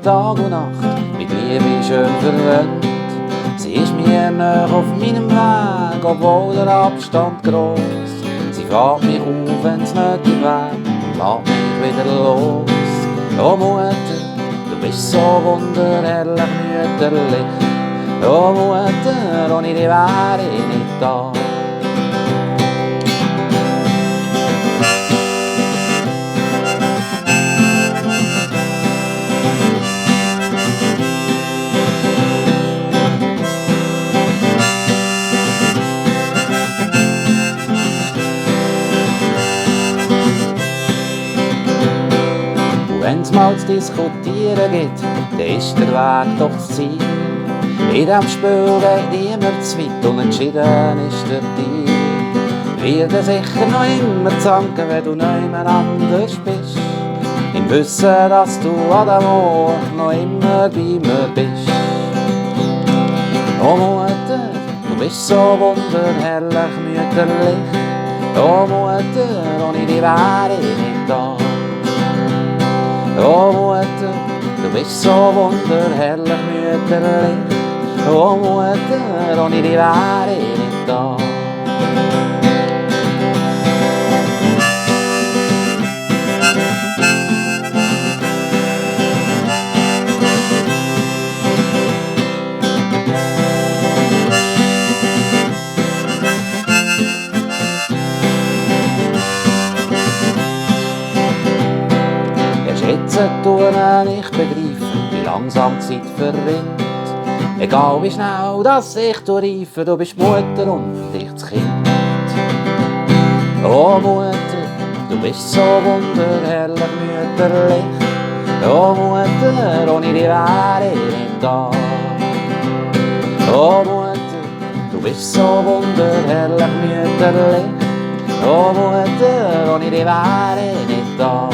Tag und Nacht mit Liebe schön verwöhnt. Sie ist mir nahe auf meinem Weg, obwohl der Abstand gross. Sie fährt mich auf, wenn's nötig wär, und lässt mich wieder los. Oh Mutter, du bist so wunderherrlich mütterlich. Oh Mutter, ohne dich wär ich nicht da. Wenn's mal zu diskutieren gibt, dann ist der Weg doch das Ziel. In diesem Spiel geht niemand zu weit, unentschieden ist der Deal. Wir werden sicher noch immer zanken, wenn du niemand anders bist. Im Wissen, dass du an dem Ort noch immer bei mir bist. Oh Mutter, du bist so wunderherrlich mütterlich. Oh Mutter, ohne dich wär ich nicht da. Oh Mutter, du bist so wunderherrlich mütterlich. Oh Mutter, ohne dich wär ich nicht da. Jetzt tue ich begreifen, wie langsam die Zeit verrinnt. Egal wie schnell dass ich reife, du bist Mutter und ich das Kind. Oh Mutter, du bist so wunderherrlich mütterlich. Oh Mutter, ohne dich wär ich nicht da. Oh Mutter, du bist so wunderherlich mütterlich. Oh Mutter, ohne dich wär ich nicht da.